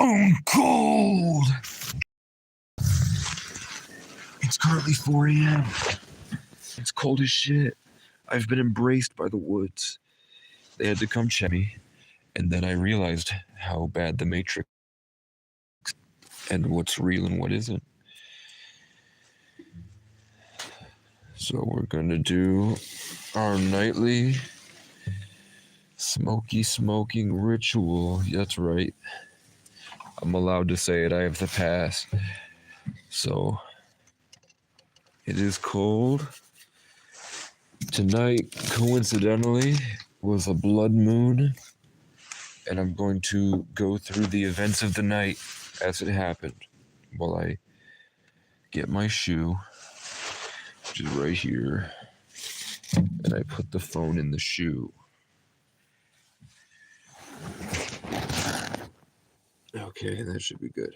Stone cold! It's currently 4 a.m. It's cold as shit. I've been embraced by the woods. They had to come check me, and then I realized how bad the Matrix and what's real and what isn't. So we're gonna do our nightly smoking ritual. That's right. I'm allowed to say it. I have the pass. So it is cold. Tonight, coincidentally, was a blood moon, and I'm going to go through the events of the night as it happened while I get my shoe, which is right here, and I put the phone in the shoe. Okay, that should be good.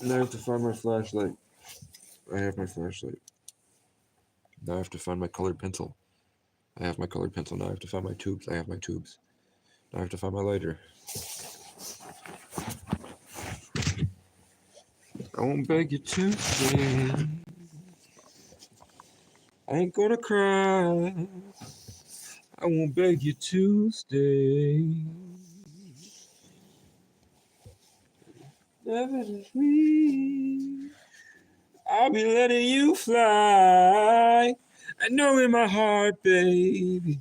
Now I have to find my flashlight. I have my flashlight. Now I have to find my colored pencil. I have my colored pencil. Now I have to find my tubes. I have my tubes. Now I have to find my lighter. I won't beg you to stay. I ain't gonna cry. I won't beg you to stay. Nevertheless, I'll be letting you fly. I know in my heart, baby,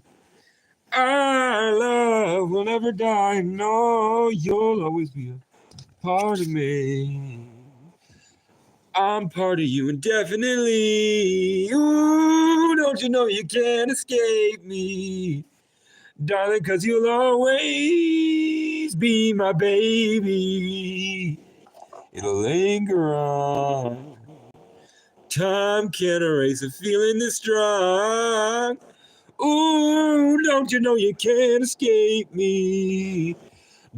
our love will never die. No, you'll always be a part of me. I'm part of you indefinitely. Ooh, don't you know you can't escape me, darling, 'cause you'll always be my baby. It'll linger on. Time can't erase a feeling this strong. Ooh, don't you know you can't escape me,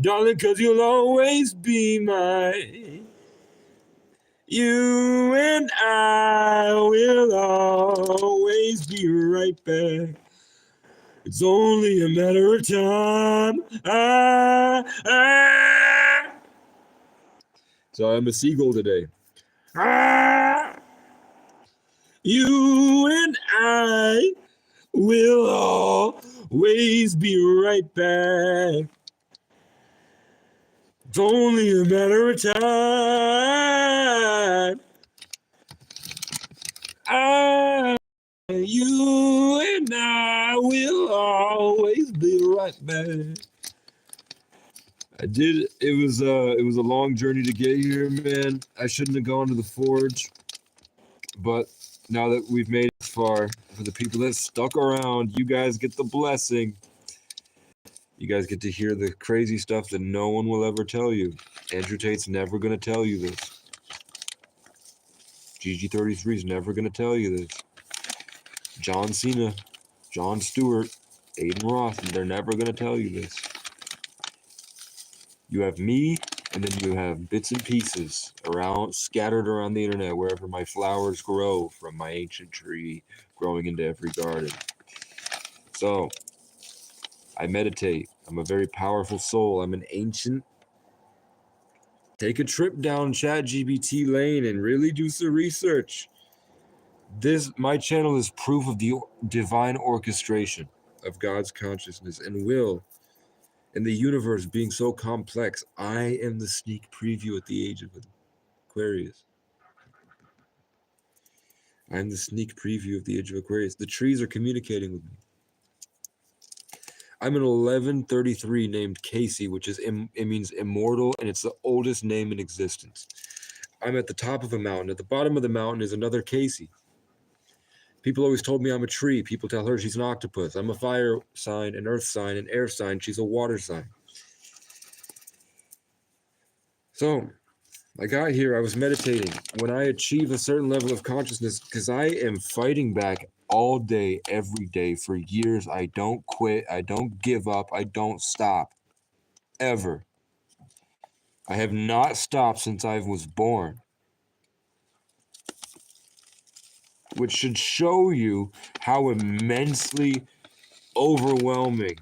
darling, 'cause you'll always be mine. You and I will always be right back. It's only a matter of time. So I'm a seagull today. You and I will always be right back. It's only a matter of time. You and I will always be right back. It was a long journey to get here, man. I shouldn't have gone to the forge, but now that we've made it this far, for the people that stuck around, you guys get the blessing. You guys get to hear the crazy stuff that no one will ever tell you. Andrew Tate's never gonna tell you this. GG33 is never gonna tell you this. John Cena, Jon Stewart, Aiden Roth, they're never gonna tell you this. You have me, and then you have bits and pieces scattered around the internet, wherever my flowers grow from my ancient tree growing into every garden. So, I meditate. I'm a very powerful soul. I'm an ancient. Take a trip down ChatGPT lane and really do some research. My channel is proof of the divine orchestration of God's consciousness and will, and the universe being so complex. I am the sneak preview at the age of Aquarius. I'm the sneak preview of the age of Aquarius. The trees are communicating with me. I'm an 1133 named Casey, which is it means immortal, and it's the oldest name in existence. I'm at the top of a mountain. At the bottom of the mountain is another Casey. People always told me I'm a tree. People tell her she's an octopus. I'm a fire sign, an earth sign, an air sign. She's a water sign. So, I got here, I was meditating. When I achieve a certain level of consciousness, because I am fighting back all day, every day, for years, I don't quit, I don't give up, I don't stop. Ever. I have not stopped since I was born. Which should show you how immensely overwhelming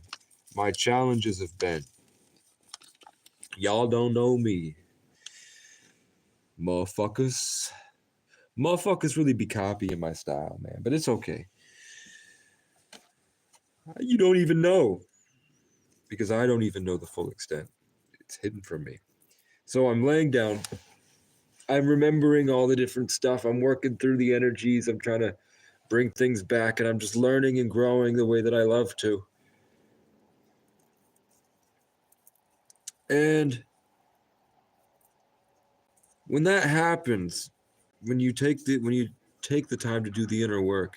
my challenges have been. Y'all don't know me. Motherfuckers. Motherfuckers really be copying my style, man. But it's okay. You don't even know. Because I don't even know the full extent. It's hidden from me. So I'm laying down. I'm remembering all the different stuff. I'm working through the energies. I'm trying to bring things back. And I'm just learning and growing the way that I love to. And when that happens, when you take the time to do the inner work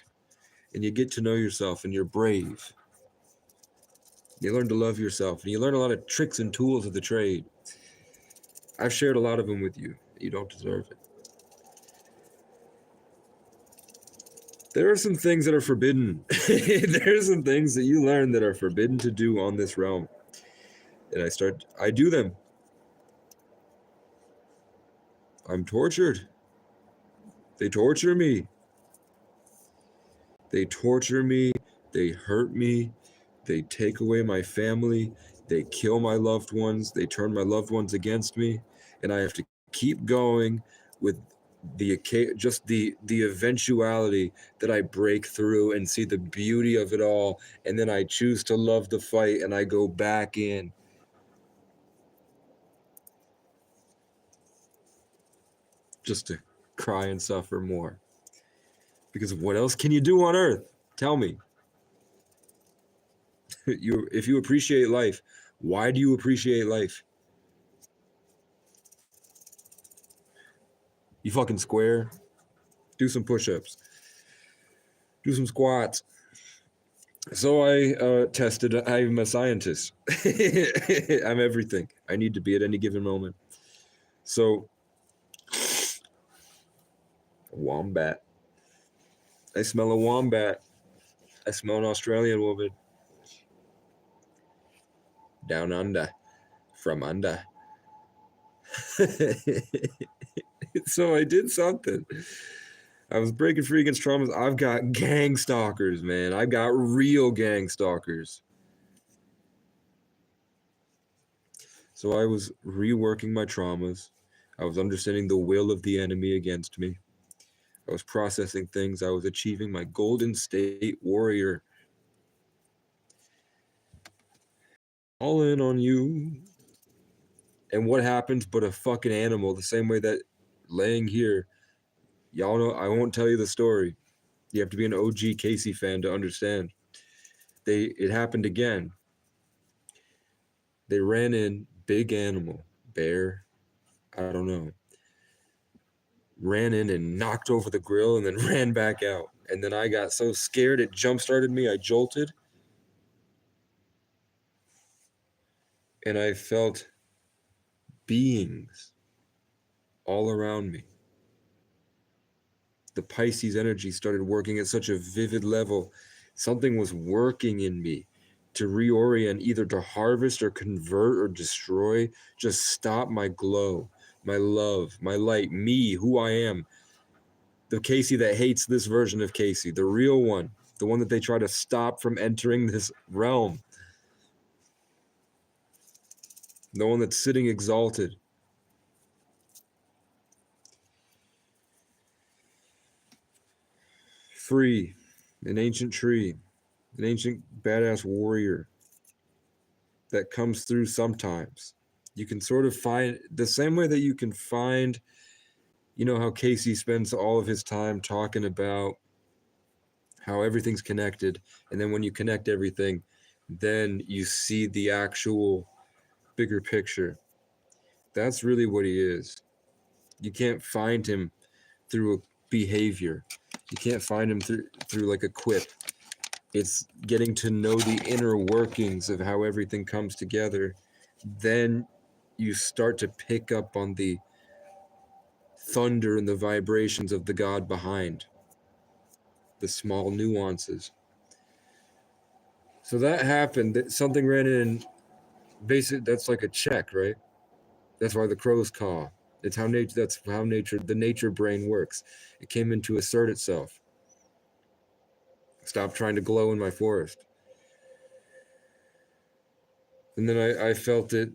and you get to know yourself and you're brave, you learn to love yourself and you learn a lot of tricks and tools of the trade. I've shared a lot of them with you. You don't deserve it. There are some things that are forbidden. There are some things that you learn that are forbidden to do on this realm. And I do them. I'm tortured. They torture me. They torture me. They hurt me. They take away my family. They kill my loved ones. They turn my loved ones against me. And I have to keep going with the eventuality that I break through and see the beauty of it all. And then I choose to love the fight and I go back in. Just to cry and suffer more. Because what else can you do on earth? Tell me. If you appreciate life, why do you appreciate life? You fucking square. Do some push-ups. Do some squats. So I tested. I'm a scientist. I'm everything I need to be at any given moment. So, wombat. I smell a wombat. I smell an Australian woman. Down under. From under. So I did something. I was breaking free against traumas. I've got gang stalkers, man. I've got real gang stalkers. So I was reworking my traumas. I was understanding the will of the enemy against me. I was processing things. I was achieving my golden state warrior. All in on you. And what happens but a fucking animal, the same way that laying here, y'all know, I won't tell you the story. You have to be an OG Casey fan to understand. It happened again. They ran in, big animal, bear, I don't know. Ran in and knocked over the grill and then ran back out. And then I got so scared it jump-started me, I jolted. And I felt beings all around me. The Pisces energy started working at such a vivid level. Something was working in me to reorient, either to harvest or convert or destroy, just stop my glow, my love, my light, me, who I am. The Casey that hates this version of Casey, the real one, the one that they try to stop from entering this realm. The one that's sitting exalted. Free, an ancient tree, an ancient badass warrior that comes through sometimes. You can sort of find the same way that you can find, you know, how Casey spends all of his time talking about how everything's connected. And then when you connect everything, then you see the actual bigger picture. That's really what he is. You can't find him through a behavior. You can't find him through like a quip. It's getting to know the inner workings of how everything comes together. Then you start to pick up on the thunder and the vibrations of the God behind, the small nuances. So that happened. Something ran in. Basically, that's like a check, right? That's why the crows caw. It's how nature. That's how nature. The nature brain works. It came in to assert itself. Stop trying to glow in my forest. And then I felt it.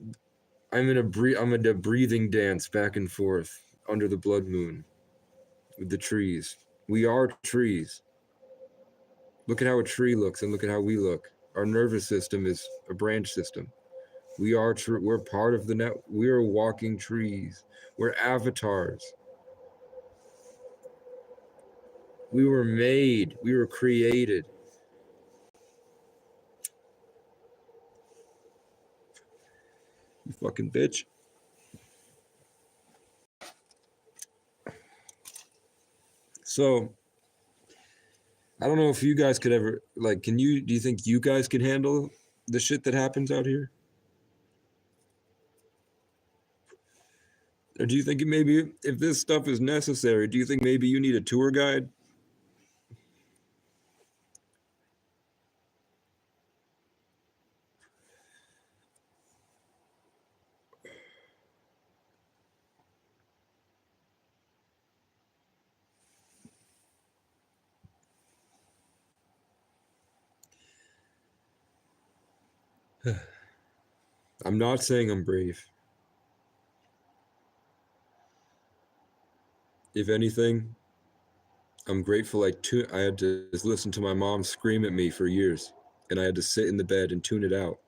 I'm in a breathing dance back and forth under the blood moon with the trees. We are trees. Look at how a tree looks and look at how we look. Our nervous system is a branch system. We're part of the net. We are walking trees. We're avatars. We were made. We were created. You fucking bitch. So, I don't know if you guys could ever, like, do you think you guys could handle the shit that happens out here? Or do you think maybe if this stuff is necessary, do you think maybe you need a tour guide? I'm not saying I'm brave. If anything, I'm grateful I had to just listen to my mom scream at me for years, and I had to sit in the bed and tune it out.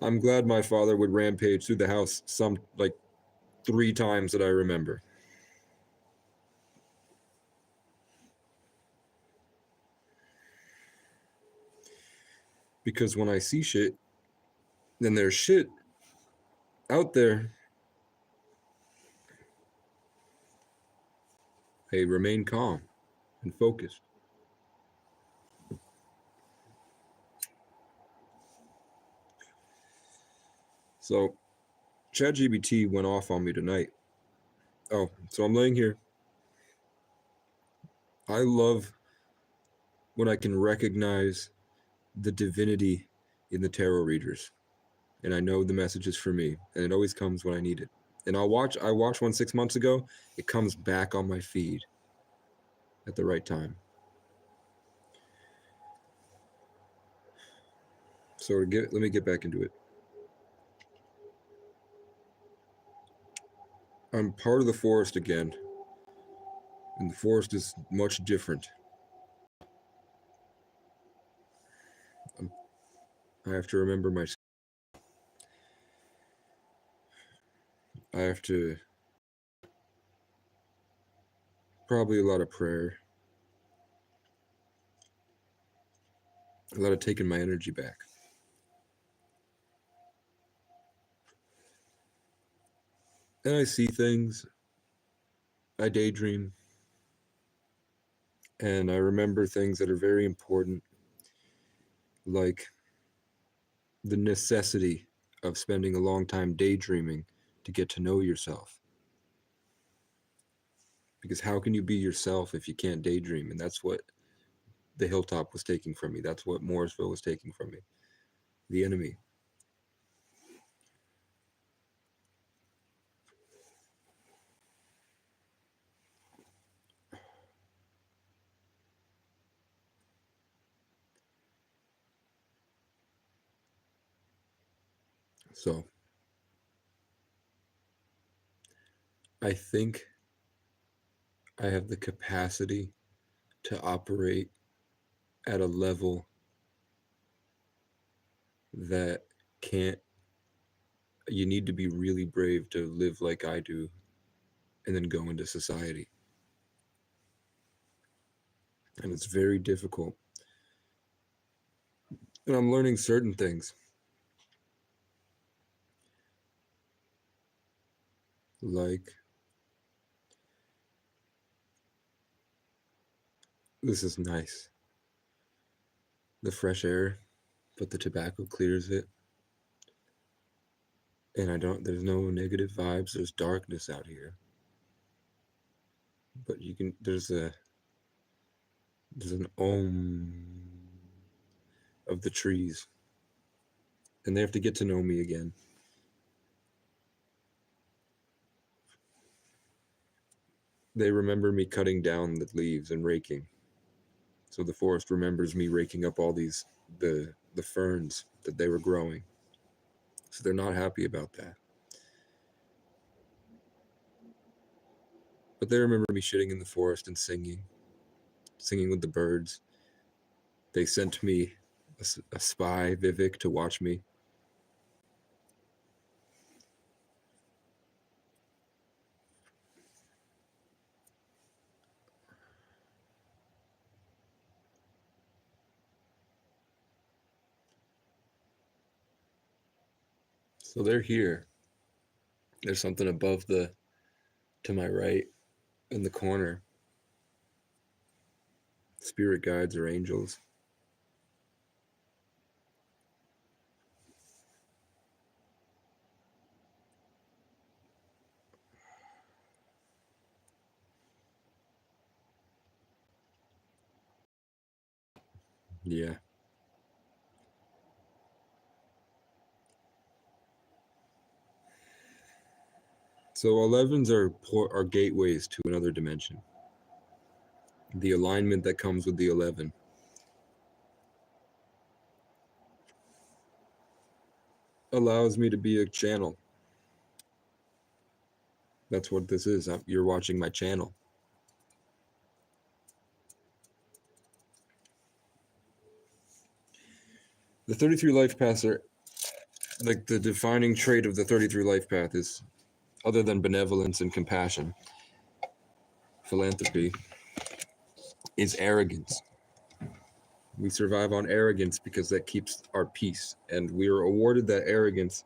I'm glad my father would rampage through the house some, like, 3 times that I remember. Because when I see shit, then there's shit out there. Hey, remain calm and focused. So, ChatGPT went off on me tonight. Oh, so I'm laying here. I love when I can recognize the divinity in the tarot readers. And I know the message is for me, and it always comes when I need it. And I watched one 6 months ago. It comes back on my feed at the right time. So let me get back into it. I'm part of the forest again, and the forest is much different. I have to remember my. I have to. Probably a lot of prayer. A lot of taking my energy back. And I see things. I daydream. And I remember things that are very important, like the necessity of spending a long time daydreaming to get to know yourself. Because how can you be yourself if you can't daydream? And that's what the hilltop was taking from me. That's what Morrisville was taking from me. The enemy. So I think I have the capacity to operate at a level that can't. You need to be really brave to live like I do and then go into society. And it's very difficult. And I'm learning certain things. Like, this is nice. The fresh air, but the tobacco clears it. And there's no negative vibes. There's darkness out here. But there's an of the trees. And they have to get to know me again. They remember me cutting down the leaves and raking. So the forest remembers me raking up all these the ferns that they were growing. So they're not happy about that. But they remember me shitting in the forest and singing with the birds. They sent me a spy, Vivek, to watch me. So they're here. There's something above to my right in the corner. Spirit guides or angels. Yeah. So 11s are gateways to another dimension. The alignment that comes with the 11 allows me to be a channel. That's what this is. You're watching my channel. The 33 life paths are like the defining trait of the 33 life path is, other than benevolence and compassion, philanthropy, is arrogance. We survive on arrogance because that keeps our peace. And we are awarded that arrogance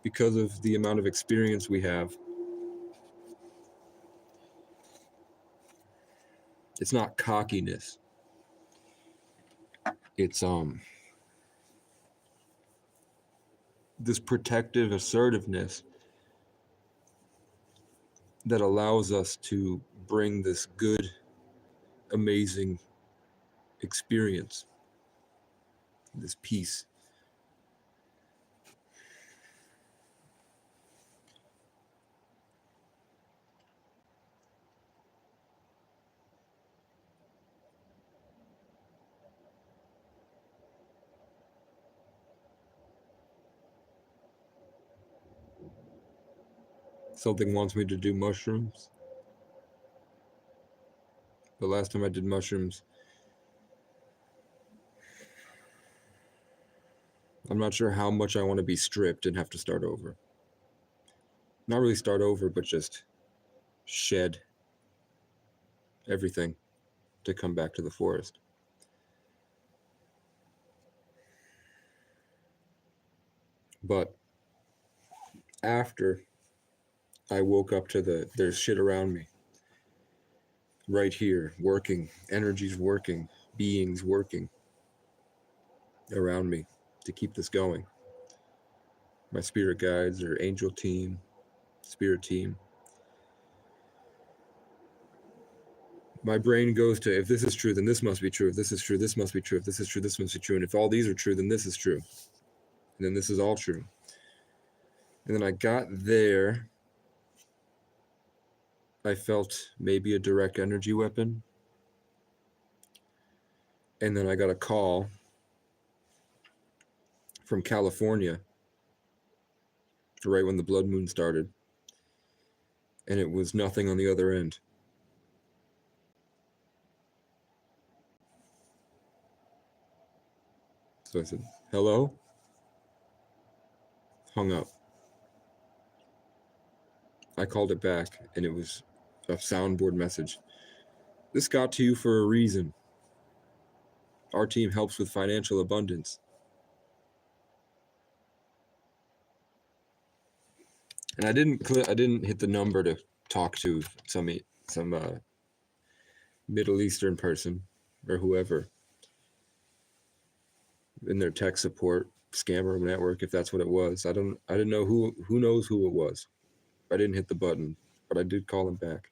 because of the amount of experience we have. It's not cockiness. It's this protective assertiveness that allows us to bring this good, amazing experience, this peace. Something wants me to do mushrooms. The last time I did mushrooms, I'm not sure how much I want to be stripped and have to start over. Not really start over, but just shed everything to come back to the forest. But after I woke up to there's shit around me. Right here, working, energies working, beings working around me to keep this going. My spirit guides or angel team, spirit team. My brain goes to, if this is true, then this must be true. If this is true, this must be true. If this is true, this must be true. And if all these are true, then this is true. And then this is all true. And then I got there. I felt maybe a direct energy weapon. And then I got a call from California right when the blood moon started. And it was nothing on the other end. So I said, hello? Hung up. I called it back, and it was a soundboard message. This got to you for a reason. Our team helps with financial abundance. And I didn't hit the number to talk to some Middle Eastern person or whoever in their tech support scammer network, if that's what it was. I didn't know who knows who it was. I didn't hit the button, but I did call him back.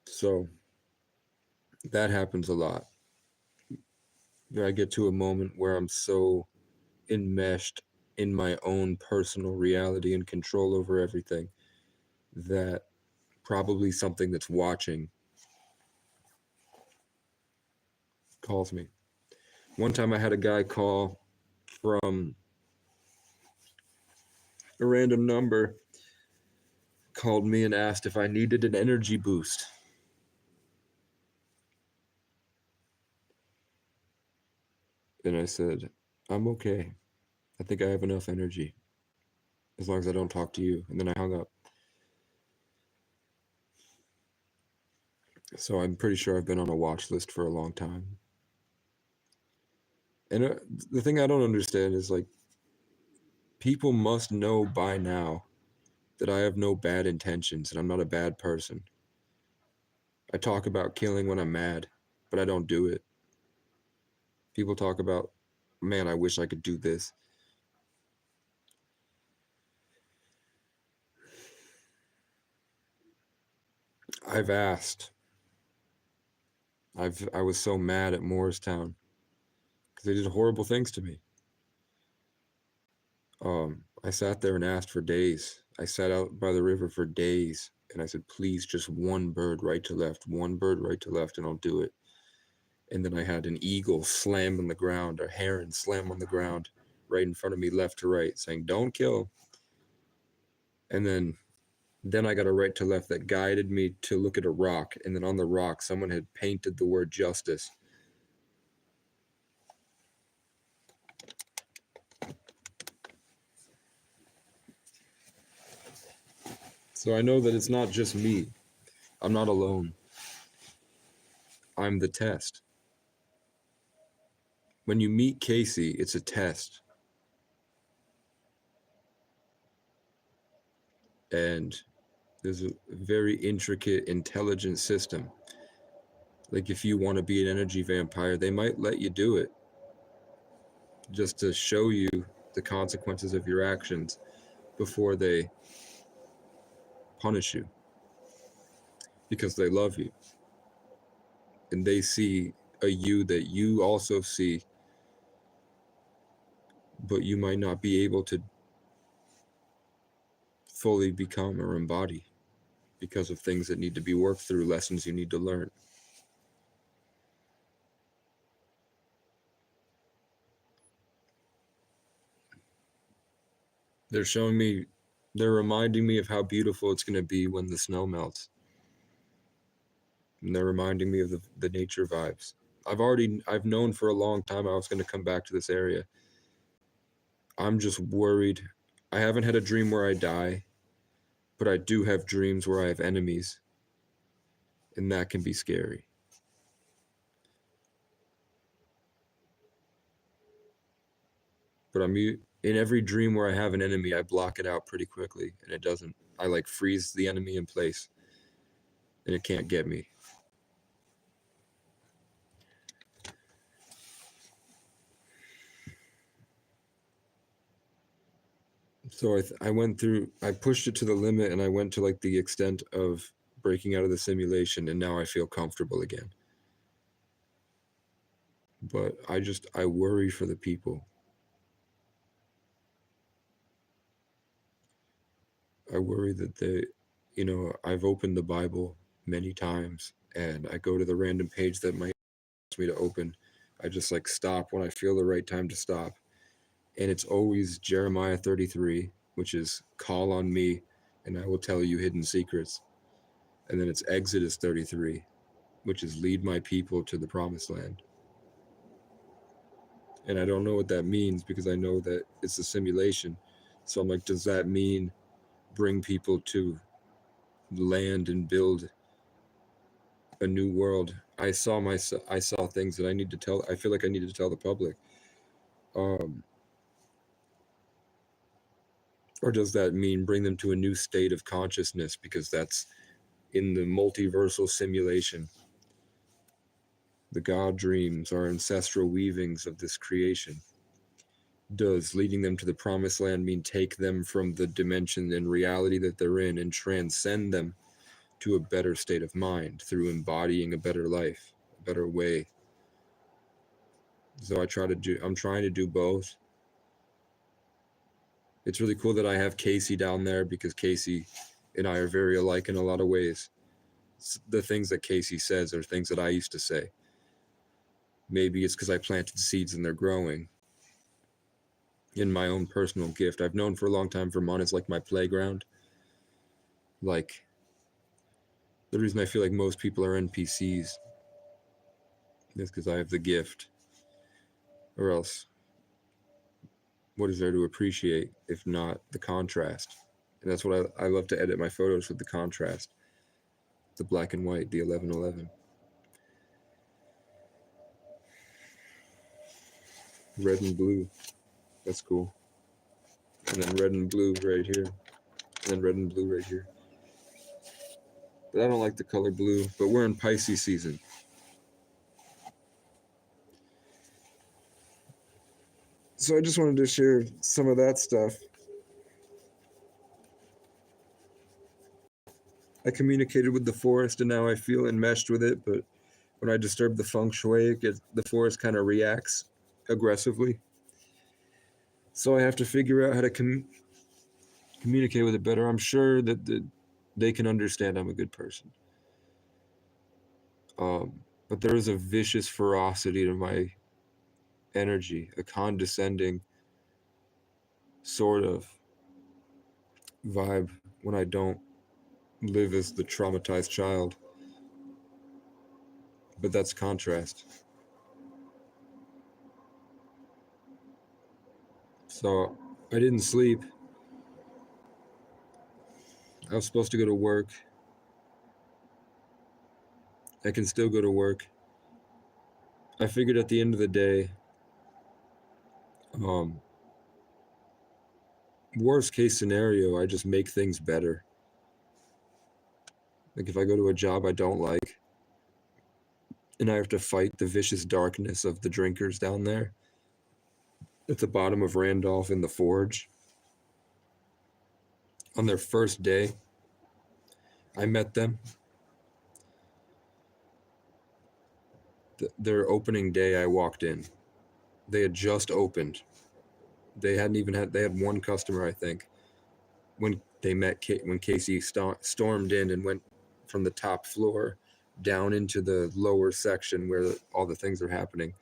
So that happens a lot. I get to a moment where I'm so enmeshed in my own personal reality and control over everything that probably something that's watching calls me. One time I had a guy call from a random number, called me and asked if I needed an energy boost. And I said, I'm okay. I think I have enough energy as long as I don't talk to you. And then I hung up. So I'm pretty sure I've been on a watch list for a long time. And the thing I don't understand is, like, people must know by now that I have no bad intentions and I'm not a bad person. I talk about killing when I'm mad, but I don't do it. People talk about, man, I wish I could do this. I've asked. I was so mad at Morristown because they did horrible things to me. I sat there and asked for days. I sat out by the river for days and I said, please, just one bird right to left, one bird right to left, and I'll do it. And then I had an eagle slam on the ground, a heron slam on the ground right in front of me, left to right, saying, don't kill. And then I got a right to left that guided me to look at a rock. And then on the rock, someone had painted the word justice. So I know that it's not just me. I'm not alone. I'm the test. When you meet Casey, it's a test. And there's a very intricate, intelligent system. Like, if you want to be an energy vampire, they might let you do it just to show you the consequences of your actions before they punish you, because they love you and they see a you that you also see, but you might not be able to fully become or embody because of things that need to be worked through, lessons you need to learn. They're reminding me of how beautiful it's going to be when the snow melts. And they're reminding me of the nature vibes. I've known for a long time I was going to come back to this area. I'm just worried. I haven't had a dream where I die, but I do have dreams where I have enemies, and that can be scary. But in every dream where I have an enemy, I block it out pretty quickly, and it doesn't. I like freeze the enemy in place, and it can't get me. So I pushed it to the limit, and I went to like the extent of breaking out of the simulation, and now I feel comfortable again. But I worry for the people. I worry that I've opened the Bible many times, and I go to the random page that might ask me to open. I just like stop when I feel the right time to stop. And it's always Jeremiah 33, which is call on me and I will tell you hidden secrets. And then it's Exodus 33, which is lead my people to the promised land. And I don't know what that means because I know that it's a simulation. So I'm like, does that mean bring people to land and build a new world? I saw things that I need to tell. I feel like I needed to tell the public. Or does that mean bring them to a new state of consciousness, because that's in the multiversal simulation? The God dreams are ancestral weavings of this creation. Does leading them to the promised land mean take them from the dimension and reality that they're in and transcend them to a better state of mind through embodying a better life, a better way? So I'm trying to do both. It's really cool that I have Casey down there, because Casey and I are very alike in a lot of ways. The things that Casey says are things that I used to say. Maybe it's because I planted seeds and they're growing. In my own personal gift, I've known for a long time Vermont is like my playground. Like, the reason I feel like most people are NPCs is because I have the gift. Or else, what is there to appreciate if not the contrast? And that's what I love to edit my photos with, the contrast. The black and white, the 1111. Red and blue. That's cool. And then red and blue right here. And then red and blue right here. But I don't like the color blue. But we're in Pisces season. So I just wanted to share some of that stuff. I communicated with the forest and now I feel enmeshed with it. But when I disturb the feng shui, the forest kind of reacts aggressively. So I have to figure out how to communicate with it better. I'm sure that they can understand I'm a good person. But there is a vicious ferocity to my energy, a condescending sort of vibe when I don't live as the traumatized child. But that's contrast. So I didn't sleep. I was supposed to go to work. I can still go to work. I figured at the end of the day, worst case scenario, I just make things better. Like if I go to a job I don't like and I have to fight the vicious darkness of the drinkers down there at the bottom of Randolph in the Forge. On their first day, I met them. Their opening day, I walked in. They had just opened. They had one customer, I think, when they met when Casey stormed in and went from the top floor down into the lower section where all the things are happening.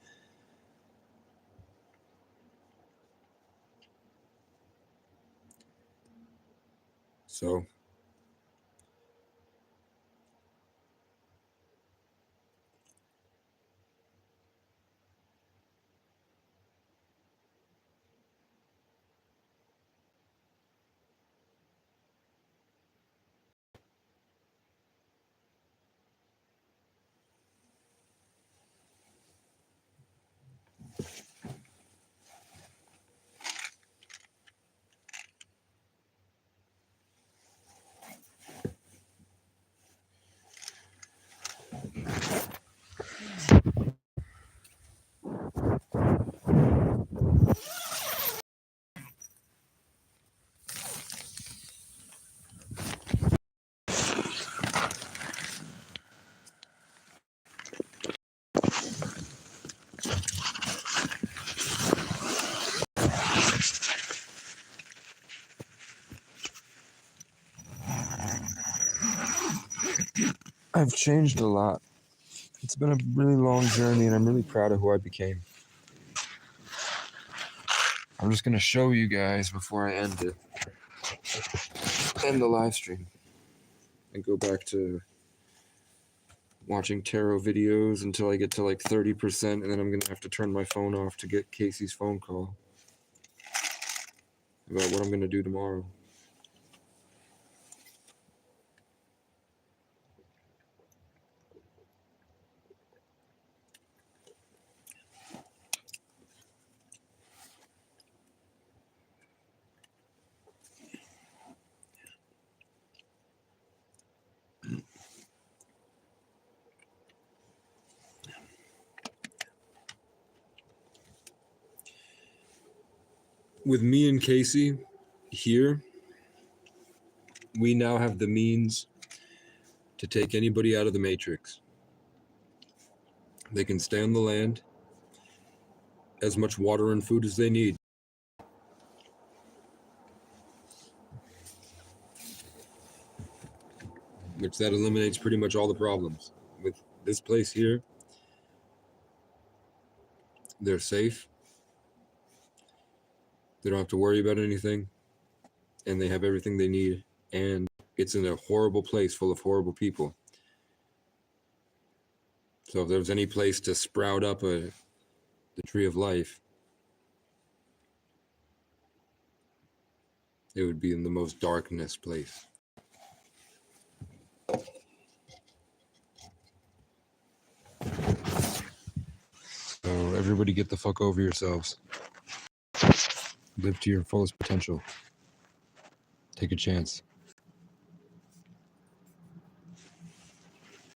So I've changed a lot. It's been a really long journey and I'm really proud of who I became. I'm just going to show you guys before I end the live stream and go back to watching tarot videos until I get to like 30%, and then I'm going to have to turn my phone off to get Casey's phone call about what I'm going to do tomorrow. With me and Casey here, we now have the means to take anybody out of the Matrix. They can stay on the land, as much water and food as they need. Which that eliminates pretty much all the problems. With this place here, they're safe. They don't have to worry about anything. And they have everything they need. And it's in a horrible place full of horrible people. So if there was any place to sprout up the tree of life, it would be in the most darkness place. So everybody get the fuck over yourselves. Live to your fullest potential. Take a chance.